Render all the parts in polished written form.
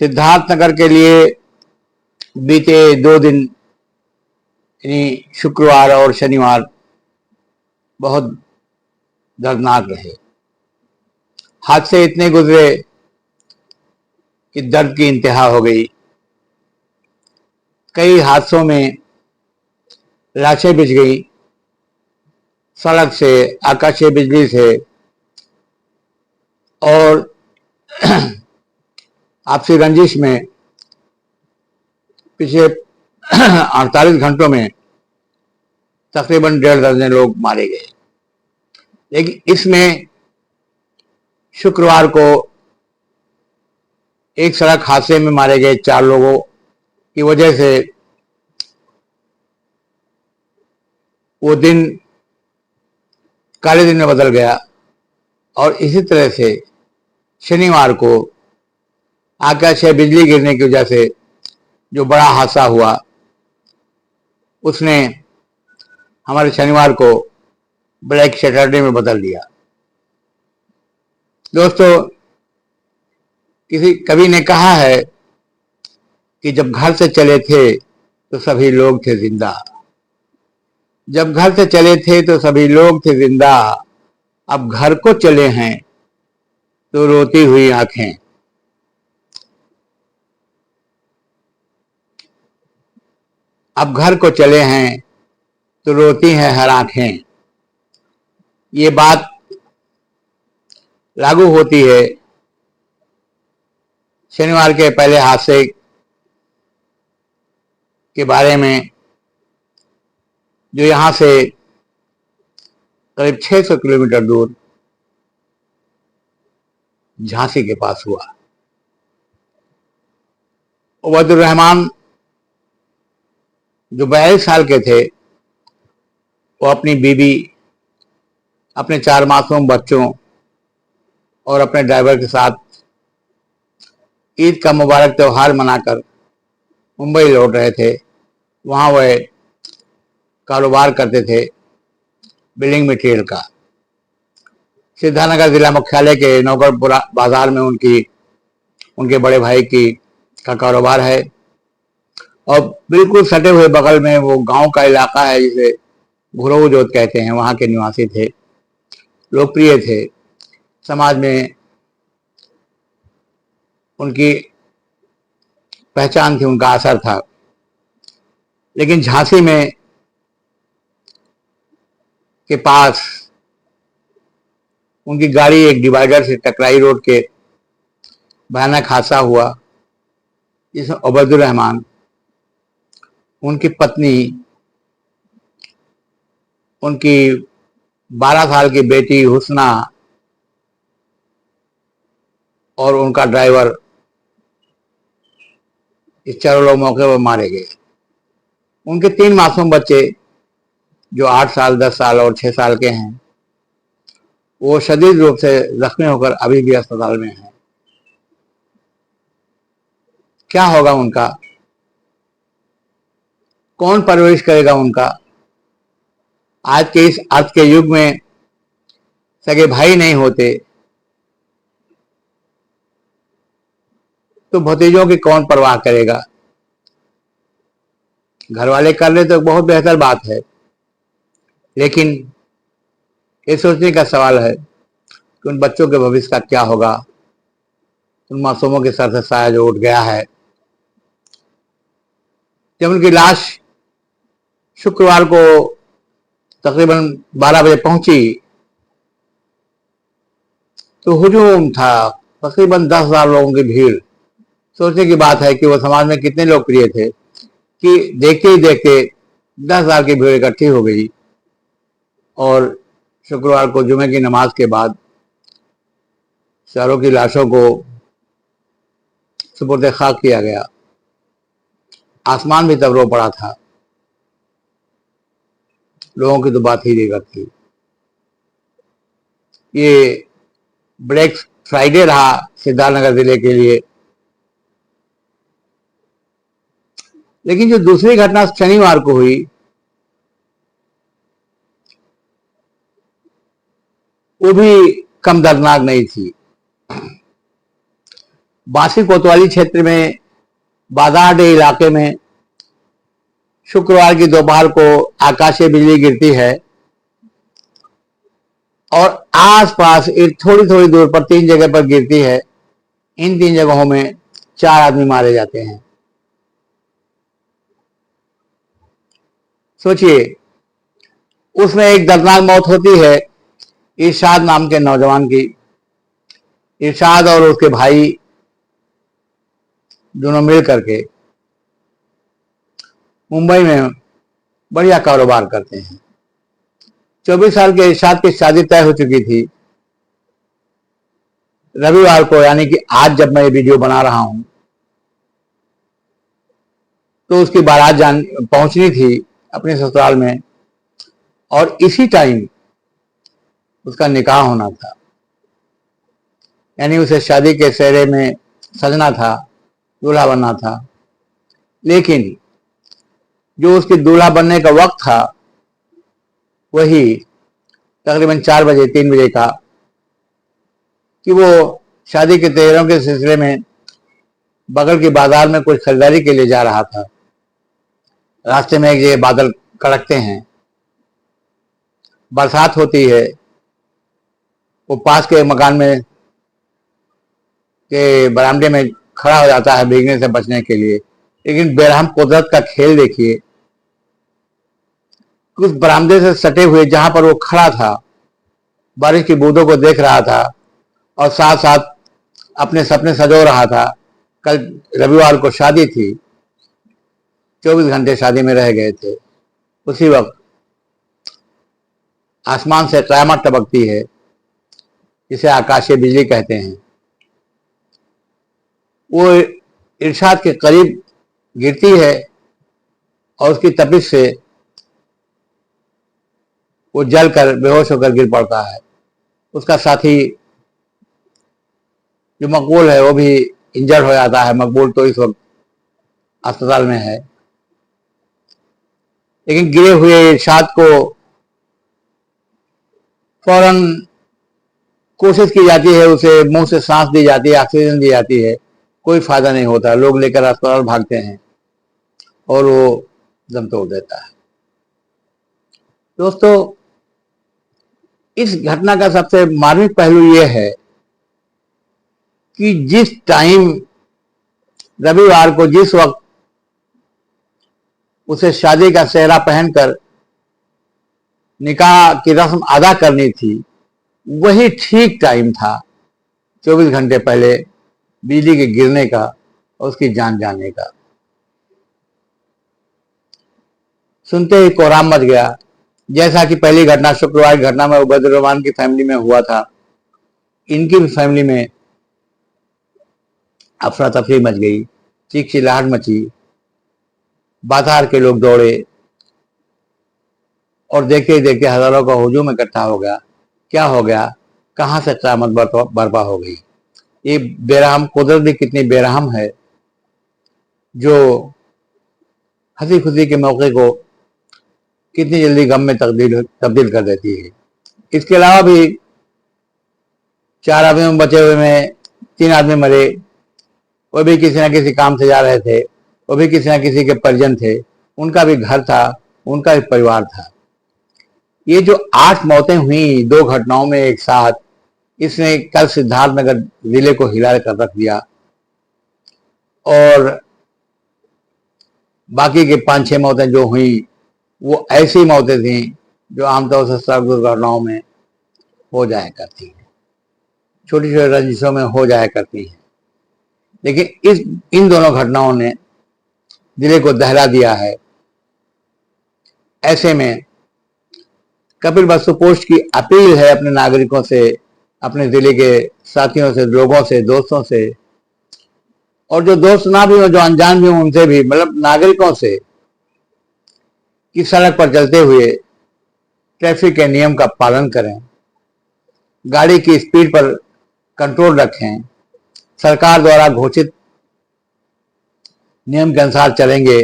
सिद्धार्थनगर के लिए बीते 2 दिन यानी शुक्रवार और शनिवार बहुत दर्दनाक रहे। हादसे इतने गुजरे कि दर्द की इंतहा हो गई। कई हादसों में लाशें बिछ गई, सड़क से, आकाशीय बिजली से, और आपसी रंजिश में पिछले 48 घंटों में तकरीबन 1.5 दर्जन लोग मारे गए। लेकिन इसमें शुक्रवार को एक सड़क हादसे में मारे गए 4 लोगों की वजह से वो दिन काले दिन में बदल गया। और इसी तरह से शनिवार को आकाशीय बिजली गिरने की वजह से जो बड़ा हादसा हुआ उसने हमारे शनिवार को ब्लैक सैटरडे में बदल दिया। दोस्तों, किसी कवि ने कहा है कि जब घर से चले थे तो सभी लोग थे जिंदा, जब घर से चले थे तो सभी लोग थे जिंदा, अब घर को चले हैं तो रोती हुई आंखें। अब घर को चले हैं तो रोती हैं हर आंखें। ये बात लागू होती है शनिवार के पहले हादसे के बारे में, जो यहां से करीब 600 किलोमीटर दूर झांसी के पास हुआ। उबैदुर रहमान जो 42 साल के थे, वो अपनी बीवी, अपने 4 मासूम बच्चों और अपने ड्राइवर के साथ ईद का मुबारक त्यौहार मनाकर मुंबई लौट रहे थे। वहां वह कारोबार करते थे बिल्डिंग मटेरियल का। सिद्धार्थनगर जिला मुख्यालय के नौगढ़ बाजार में उनके बड़े भाई का कारोबार है। और बिल्कुल सटे हुए बगल में वो गांव का इलाका है जिसे घुरऊ जोत कहते हैं, वहां के निवासी थे, लोकप्रिय थे, समाज में उनकी पहचान थी, उनका असर था। लेकिन झांसी में के पास उनकी गाड़ी एक डिवाइडर से टकराई, रोड के भयानक हादसा हुआ जिसमें उबैदुर रहमान, उनकी पत्नी, उनकी 12 साल की बेटी हुस्ना और उनका ड्राइवर, इस 4 लोग मौके पर मारे गए। उनके 3 मासूम बच्चे जो 8 साल, 10 साल और 6 साल के हैं, वो शदीद रूप से जख्मी होकर अभी भी अस्पताल में हैं। क्या होगा उनका? कौन परवरिश करेगा उनका? आज के इस आज के युग में सगे भाई नहीं होते तो भतीजों की कौन परवाह करेगा? घर वाले कर ले तो बहुत बेहतर बात है, लेकिन ये सोचने का सवाल है कि उन बच्चों के भविष्य का क्या होगा। उन मासूमों के सर से साया जो उठ गया है। जब उनकी लाश शुक्रवार को तकरीबन 12 बजे पहुंची तो हुजूम था, तकरीबन 10,000 लोगों की भीड़। सोचने की बात है कि वो समाज में कितने लोकप्रिय थे कि देखते ही देखते 10,000 की भीड़ इकट्ठी हो गई। और शुक्रवार को जुमे की नमाज के बाद चारों की लाशों को सुपुर्द खाक किया गया। आसमान भी तब रो पड़ा था। लोगों की तो बात ही नहीं करती। ये ब्लैक फ्राइडे रहा सिद्धार्थनगर जिले के लिए। लेकिन जो दूसरी घटना शनिवार को हुई, वो भी कम दर्दनाक नहीं थी। बांसी कोतवाली क्षेत्र में बादाडे इलाके में शुक्रवार की दोपहर को आकाशीय बिजली गिरती है और आसपास थोड़ी थोड़ी दूर पर 3 जगह पर गिरती है। इन 3 जगहों में 4 आदमी मारे जाते हैं। सोचिए, उसमें एक दर्दनाक मौत होती है इरशाद नाम के नौजवान की। इरशाद और उसके भाई दोनों मिल करके मुंबई में बढ़िया कारोबार करते हैं। 24 साल के इरशाद की शादी तय हो चुकी थी। रविवार को, यानी कि आज जब मैं ये वीडियो बना रहा हूं, तो उसकी बारात पहुंचनी थी अपने ससुराल में और इसी टाइम उसका निकाह होना था। यानी उसे शादी के सेहरे में सजना था, दूल्हा बनना था। लेकिन जो उसकी दूल्हा बनने का वक्त था वही तकरीबन 4 बजे 3 बजे का, कि वो शादी के तैयारियों के सिलसिले में बगल के बाजार में कुछ खरीदारी के लिए जा रहा था। रास्ते में एक जगह बादल कड़कते हैं, बरसात होती है। वो पास के मकान में के बरामदे में खड़ा हो जाता है भीगने से बचने के लिए। लेकिन बेरहम कुदरत का खेल देखिए, उस बरामदे से सटे हुए जहां पर वो खड़ा था, बारिश की बूंदों को देख रहा था और साथ साथ अपने सपने सजो रहा था। कल रविवार को शादी थी, 24 घंटे शादी में रह गए थे। उसी वक्त आसमान से कयामत टपकती है, जिसे आकाशीय बिजली कहते हैं। वो इरशाद के करीब गिरती है और उसकी तपिश से वो जलकर बेहोश होकर गिर पड़ता है। उसका साथी जो मकबूल है वो भी इंजर्ड हो जाता है। मकबूल तो इस वक्त अस्पताल में है। लेकिन गिरे हुए इरशाद को फौरन कोशिश की जाती है, उसे मुंह से सांस दी जाती है, ऑक्सीजन दी जाती है। कोई फायदा नहीं होता। लोग लेकर अस्पताल भागते हैं और वो दम तोड़ देता है। दोस्तों, इस घटना का सबसे मार्मिक पहलू यह है कि जिस टाइम रविवार को, जिस वक्त उसे शादी का सेहरा पहनकर निकाह की रस्म अदा करनी थी, वही ठीक टाइम था 24 घंटे पहले बिजली के गिरने का और उसकी जान जाने का। सुनते ही कोहराम मच गया। जैसा कि पहली घटना, शुक्रवार की घटना में उबैदुर रहमान की फैमिली में हुआ था, इनकी भी फैमिली में अफरा तफरी मच गई, चीख चिल्लाहट मची। बाजार के लोग दौड़े और देखते ही देखते हजारों का हुजूम इकट्ठा हो गया। क्या हो गया? कहां से क़यामत बर्पा हो गई। ये बेरहम कुदरत भी कितनी बेरहम है, जो हंसी खुशी के मौके को कितनी जल्दी गम में तब्दील कर देती है। इसके अलावा भी 4 आदमी बचे हुए में 3 आदमी मरे। वो भी किसी न किसी काम से जा रहे थे, वो भी किसी न किसी के परिजन थे, उनका भी घर था, उनका भी परिवार था। ये जो 8 मौतें हुई 2 घटनाओं में एक साथ, इसने कल सिद्धार्थनगर जिले को हिला कर रख दिया। और बाकी के 5-6 मौतें जो हुई वो ऐसी मौतें थी जो आमतौर से सड़क दुर्घटनाओं में हो जाया करती हैं, छोटी छोटी रंजिशों में हो जाया करती हैं। लेकिन इन दोनों घटनाओं ने जिले को दहला दिया है। ऐसे में कपिल वस्तु पोस्ट की अपील है अपने नागरिकों से, अपने जिले के साथियों से, लोगों से, दोस्तों से, और जो दोस्त ना भी हो, जो अनजान भी हो, उनसे भी, मतलब नागरिकों से, कि सड़क पर चलते हुए ट्रैफिक के नियम का पालन करें, गाड़ी की स्पीड पर कंट्रोल रखें, सरकार द्वारा घोषित नियम के अनुसार चलेंगे,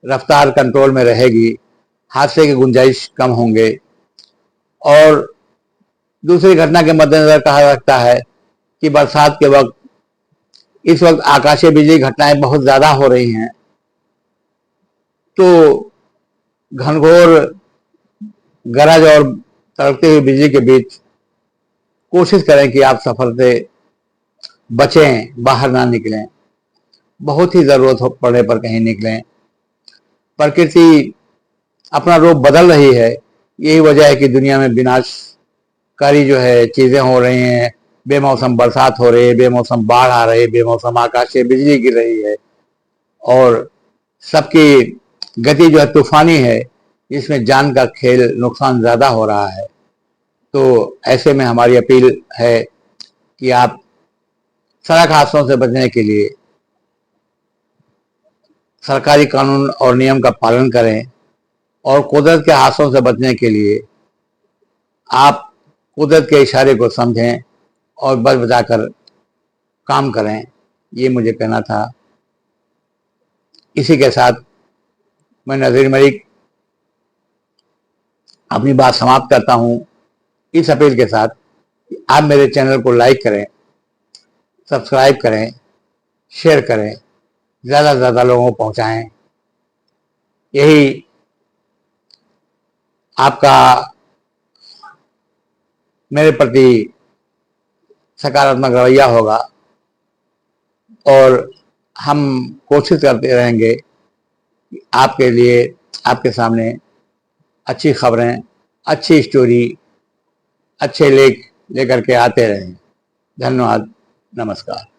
रफ्तार कंट्रोल में रहेगी, हादसे की गुंजाइश कम होंगे। और दूसरी घटना के मद्देनजर कहा जाता है कि बरसात के वक्त इस वक्त आकाशीय बिजली घटनाएं बहुत ज्यादा हो रही हैं, तो घनघोर गरज और तड़कती हुई बिजली के बीच कोशिश करें कि आप सफर से बचें, बाहर ना निकलें। बहुत ही जरूरत हो पड़ने पर कहीं निकलें। प्रकृति अपना रूप बदल रही है, यही वजह है कि दुनिया में विनाशकारी जो है चीजें हो रही हैं। बेमौसम बरसात हो रही है, बेमौसम बाढ़ आ रही है, बेमौसम आकाशीय बिजली गिर रही है, और सबकी गति जो है तूफानी है, जिसमें जान का खेल, नुकसान ज्यादा हो रहा है। तो ऐसे में हमारी अपील है कि आप सड़क हादसों से बचने के लिए सरकारी कानून और नियम का पालन करें, और कुदरत के हादसों से बचने के लिए आप कुदरत के इशारे को समझें और बच बचाकर काम करें। ये मुझे कहना था। इसी के साथ मैं नज़ीर मलिक अपनी बात समाप्त करता हूं, इस अपील के साथ कि आप मेरे चैनल को लाइक करें, सब्सक्राइब करें, शेयर करें, ज़्यादा से ज़्यादा लोगों को पहुंचाएं। यही आपका मेरे प्रति सकारात्मक रवैया होगा, और हम कोशिश करते रहेंगे कि आपके लिए, आपके सामने अच्छी खबरें, अच्छी स्टोरी, अच्छे लेख लेकर के आते रहें। धन्यवाद, नमस्कार।